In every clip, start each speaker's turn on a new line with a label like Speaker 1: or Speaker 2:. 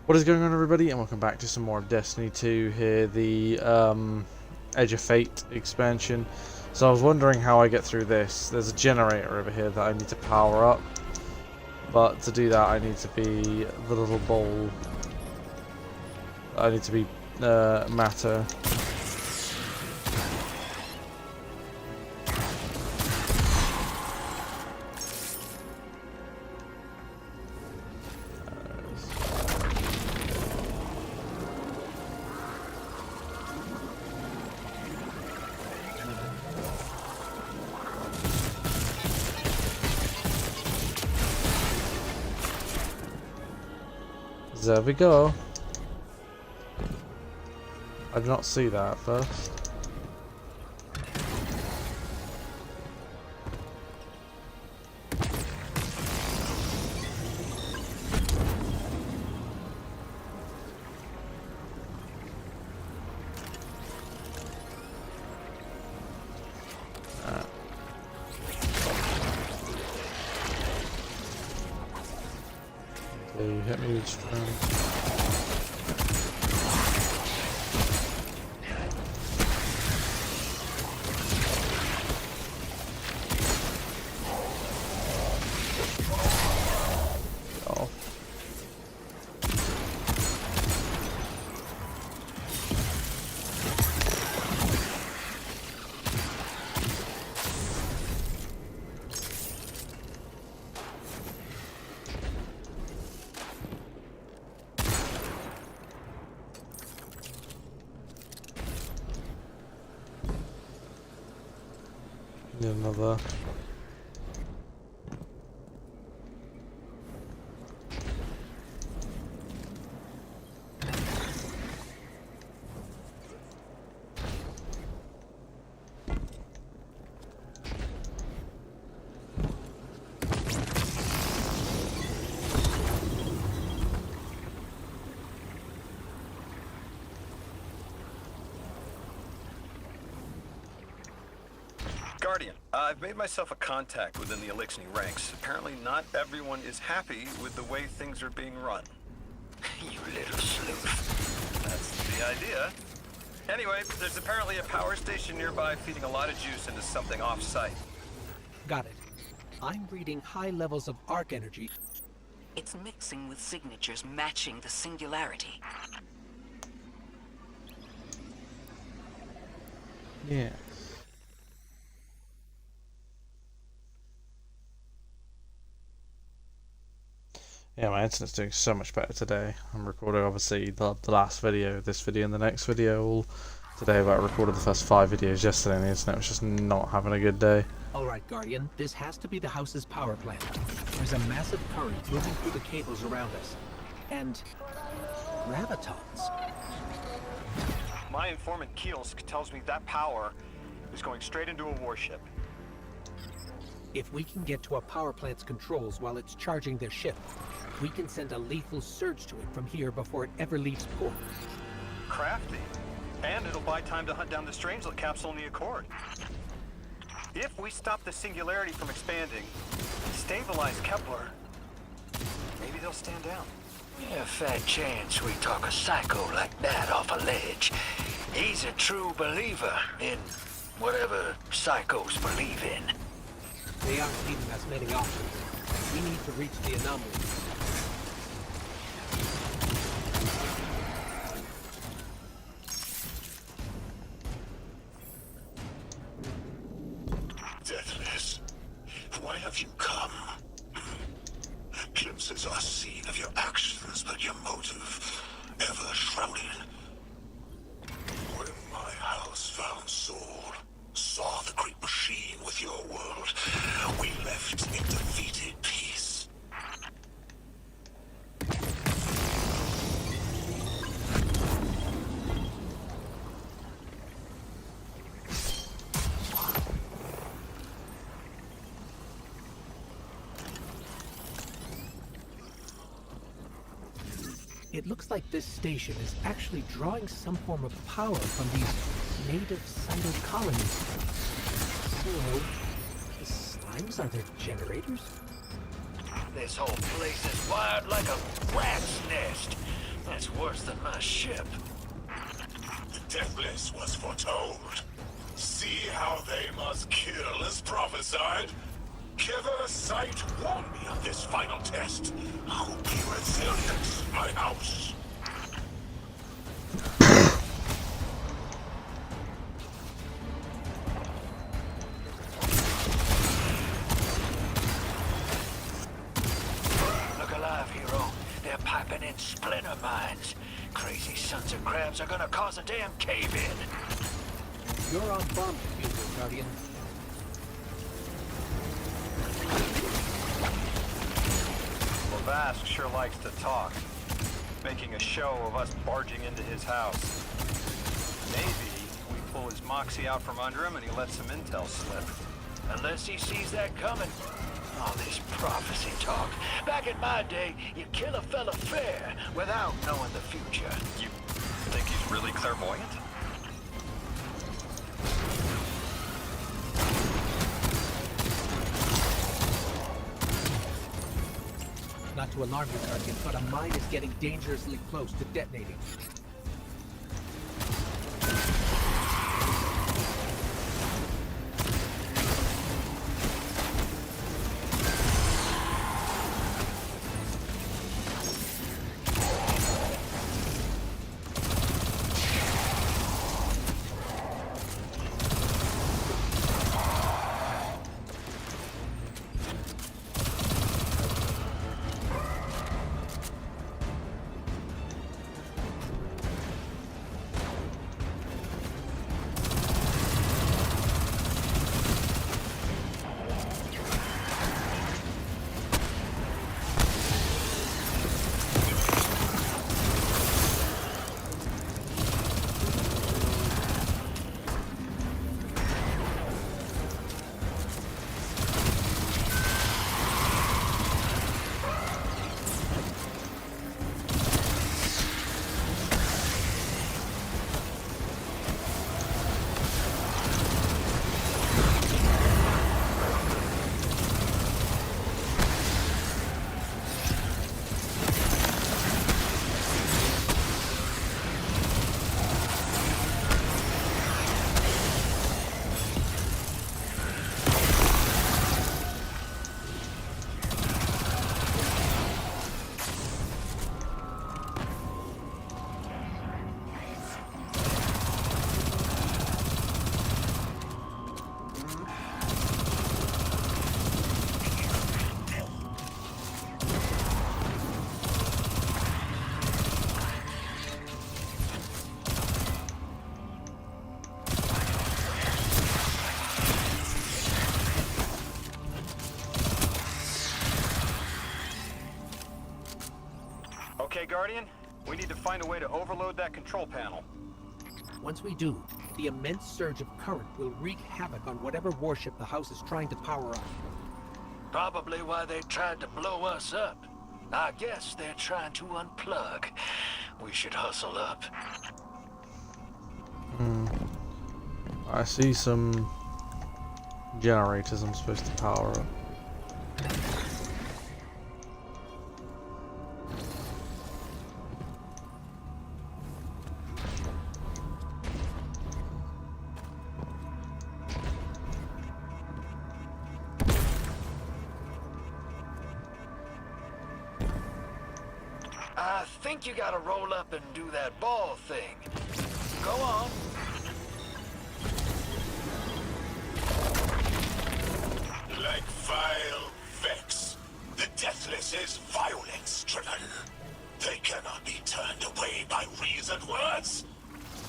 Speaker 1: What is going on, everybody, and welcome back to some more of Destiny 2 here, the Edge of Fate expansion. So I was wondering how I get through this. There's a generator over here that I need to power up, but to do that I need to be the little bowl. I need to be matter. There we go. I did not see that at first. Okay, you hit me with strength. Need another.
Speaker 2: Guardian, I've made myself a contact within the Elixir ranks. Apparently not everyone is happy with the way things are being run.
Speaker 3: You little sleuth.
Speaker 2: That's the idea. Anyway, there's apparently a power station nearby feeding a lot of juice into something off-site.
Speaker 4: Got it. I'm reading high levels of arc energy.
Speaker 3: It's mixing with signatures matching the singularity.
Speaker 1: Yeah. Yeah, my internet's doing so much better today. I'm recording, obviously, the last video, this video, and the next video all today, but I recorded the first 5 videos yesterday, and the internet was just not having a good day.
Speaker 4: Alright, Guardian, this has to be the house's power plant. There's a massive current moving through the cables around us. And gravitons.
Speaker 2: My informant Kielsk tells me that power is going straight into a warship.
Speaker 4: If we can get to a power plant's controls while it's charging their ship, we can send a lethal surge to it from here before it ever leaves port.
Speaker 2: Crafty. And it'll buy time to hunt down the Strangelet capsule in the Accord. If we stop the singularity from expanding, stabilize Kepler, maybe they'll stand down.
Speaker 3: Yeah, fat chance we talk a psycho like that off a ledge. He's a true believer in whatever psychos believe in.
Speaker 4: They aren't leaving us many options. We need to reach the anomaly.
Speaker 5: Deathless, why have you come? Glimpses are seen of your actions, but your motive ever shrouded. When my house found Saul, saw the great machine with your world, we left in defeated peace.
Speaker 4: It looks like this station is actually drawing some form of power from these native sighted colonies. So, the slimes are their generators?
Speaker 3: This whole place is wired like a rat's nest. worse than my ship.
Speaker 5: The deathless was foretold. See how they must kill as prophesied. Kiver Sight warned me of this final test. I'll be resilient, my house.
Speaker 3: Look alive, hero. They're piping in splinter mines. Crazy sons of crabs are gonna cause a damn cave-in.
Speaker 4: You're on bomb diffuser, Guardian.
Speaker 2: Well, Vask sure likes to talk, making a show of us barging into his house. Maybe we pull his moxie out from under him and he lets some intel slip.
Speaker 3: Unless he sees that coming. All this prophecy talk. Back in my day, you kill a fella fair without knowing the future.
Speaker 2: You think he's really clairvoyant?
Speaker 4: Not to alarm you, Guardian, but a mine is getting dangerously close to detonating.
Speaker 2: Okay, Guardian, we need to find a way to overload that control panel.
Speaker 4: Once we do, the immense surge of current will wreak havoc on whatever warship the house is trying to power up.
Speaker 3: Probably why they tried to blow us up. I guess they're trying to unplug. We should hustle up.
Speaker 1: I see some generators I'm supposed to power up.
Speaker 3: I think you gotta roll up and do that ball thing. Go on.
Speaker 5: Like vile Vex, the Deathless is violence-driven. They cannot be turned away by reasoned words.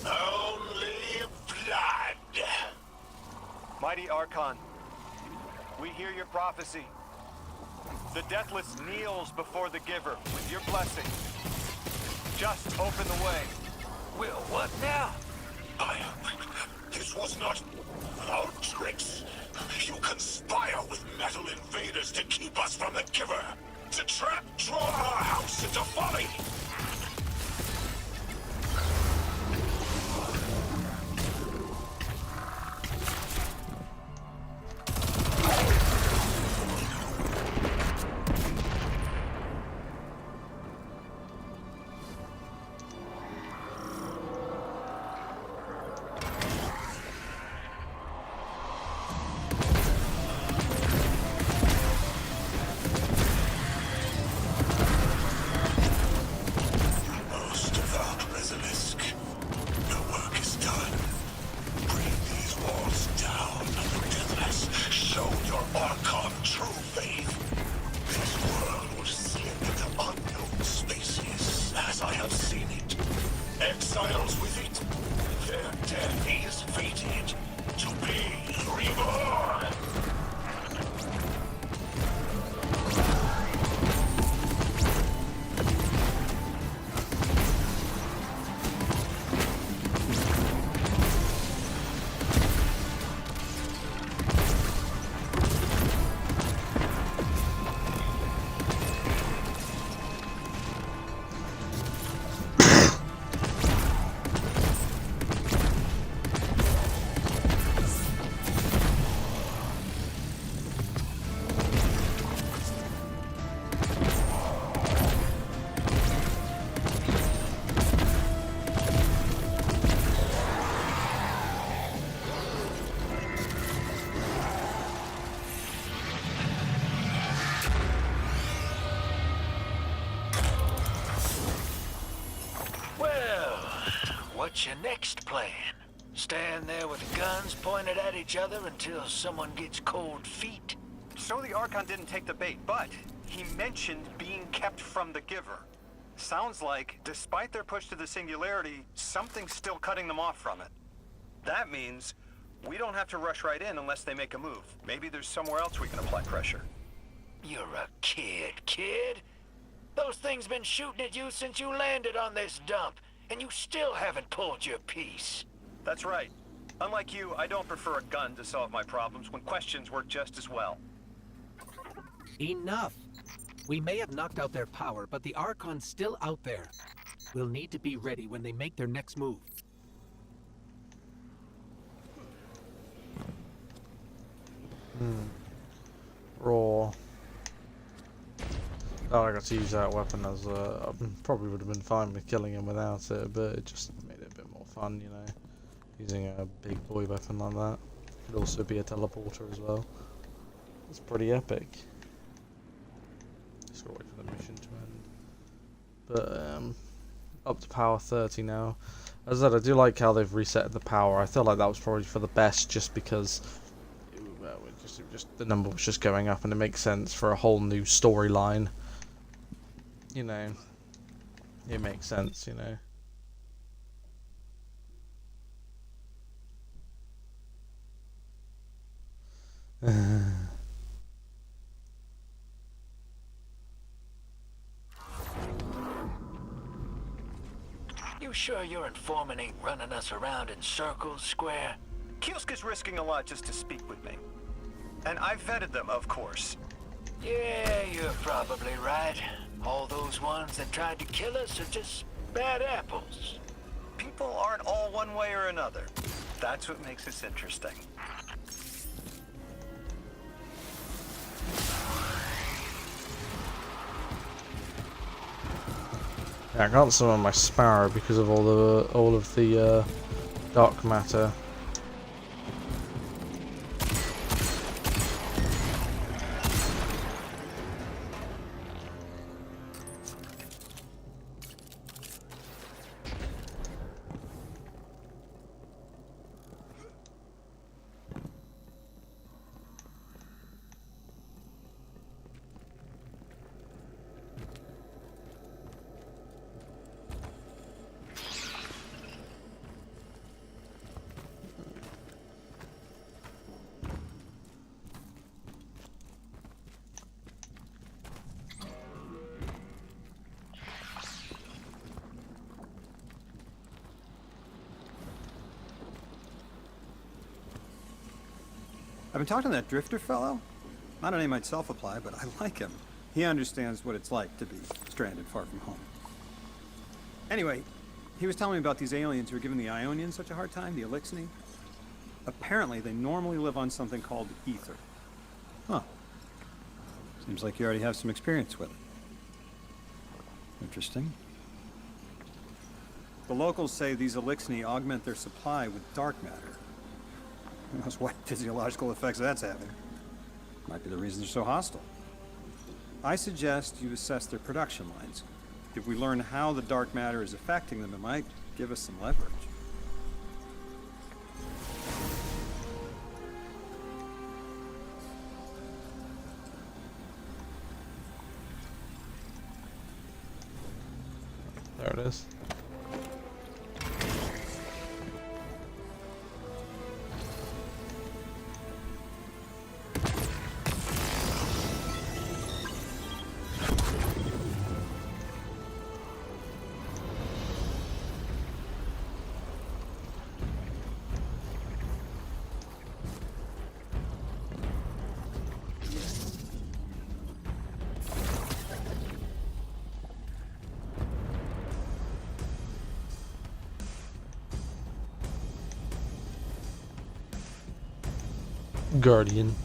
Speaker 5: Only blood.
Speaker 2: Mighty Archon, we hear your prophecy. The Deathless kneels before the Giver with your blessing. Just open the way.
Speaker 3: Will, what now?
Speaker 5: This was not our tricks. You conspire with metal invaders to keep us from the Giver. To draw our house into folly. exiles with it. Their death is fated to be reborn.
Speaker 3: What's your next plan? Stand there with guns pointed at each other until someone gets cold feet?
Speaker 2: So the Archon didn't take the bait, but he mentioned being kept from the Giver. Sounds like, despite their push to the Singularity, something's still cutting them off from it. That means we don't have to rush right in unless they make a move. Maybe there's somewhere else we can apply pressure.
Speaker 3: You're a kid. Those things been shooting at you since you landed on this dump, and you still haven't pulled your piece.
Speaker 2: That's right. Unlike you, I don't prefer a gun to solve my problems when questions work just as well.
Speaker 4: Enough! We may have knocked out their power, but the Archon's still out there. We'll need to be ready when they make their next move.
Speaker 1: Raw. Oh, I got to use that weapon as I probably would have been fine with killing him without it, but it just made it a bit more fun, you know, using a big boy weapon like that. Could also be a teleporter as well. It's pretty epic. Just gotta wait for the mission to end. But up to power 30 now. As I said, I do like how they've reset the power. I feel like that was probably for the best, just because the number was just going up, and it makes sense for a whole new storyline. You know, it makes sense, you know.
Speaker 3: You sure your informant ain't running us around in circles, Square?
Speaker 2: Kiosk is risking a lot just to speak with me. And I've vetted them, of course.
Speaker 3: Yeah, you're probably right. All those ones that tried to kill us are just bad apples.
Speaker 2: People aren't all one way or another. That's what makes this interesting.
Speaker 1: Yeah, I can't summon my Sparrow because of all of the dark matter.
Speaker 6: I've been talking to that drifter fellow. Not a name I'd self-apply, but I like him. He understands what it's like to be stranded far from home. Anyway, he was telling me about these aliens who are giving the Ionians such a hard time, the Elixni. Apparently, they normally live on something called ether. Huh. Seems like you already have some experience with it. Interesting. The locals say these Elixni augment their supply with dark matter. Who knows what physiological effects that's having. Might be the reason they're so hostile. I suggest you assess their production lines. If we learn how the dark matter is affecting them, it might give us some leverage.
Speaker 1: There it is. Guardian.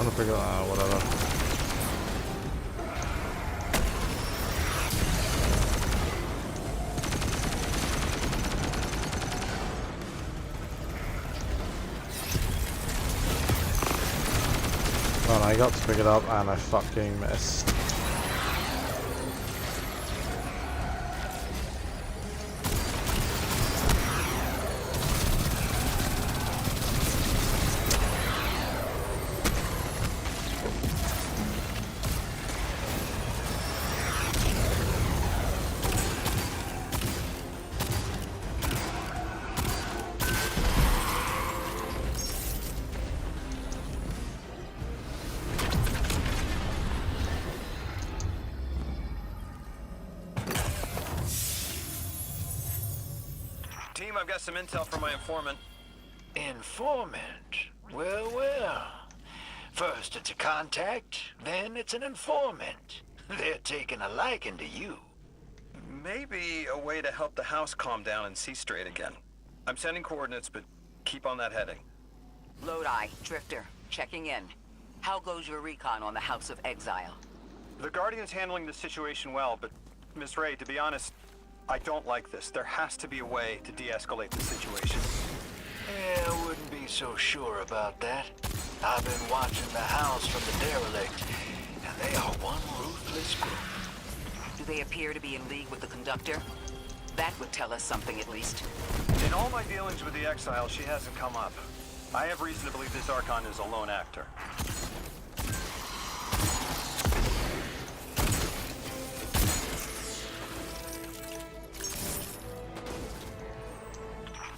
Speaker 1: trying to figure that out, whatever. Oh, and I got to pick it up and I fucking missed.
Speaker 2: Team, I've got some intel from my informant.
Speaker 3: Informant? Well, well. First it's a contact, then it's an informant. They're taking a liking to you.
Speaker 2: Maybe a way to help the house calm down and see straight again. I'm sending coordinates, but keep on that heading.
Speaker 7: Lodi, Drifter, checking in. How goes your recon on the House of Exile?
Speaker 2: The Guardian's handling the situation well, but Miss Ray, to be honest, I don't like this. There has to be a way to de-escalate the situation.
Speaker 3: Yeah, I wouldn't be so sure about that. I've been watching the house from the derelict, and they are one ruthless group.
Speaker 7: Do they appear to be in league with the Conductor? That would tell us something at least.
Speaker 2: In all my dealings with the Exile, she hasn't come up. I have reason to believe this Archon is a lone actor.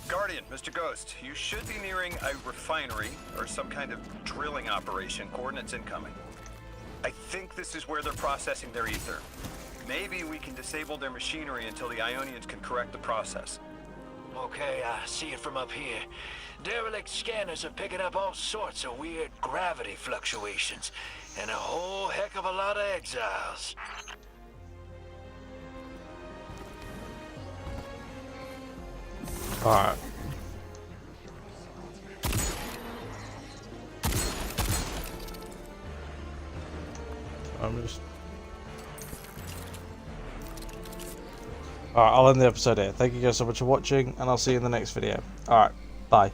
Speaker 2: Guardian, Mr. Ghost, you should be nearing a refinery or some kind of drilling operation. Coordinates incoming. I think this is where they're processing their ether. Maybe we can disable their machinery until the Ionians can correct the process.
Speaker 3: Okay, I see it from up here. Derelict scanners are picking up all sorts of weird gravity fluctuations, and a whole heck of a lot of exiles.
Speaker 1: Alright. I'm just... Alright, I'll end the episode here. Thank you guys so much for watching, and I'll see you in the next video. Alright, bye.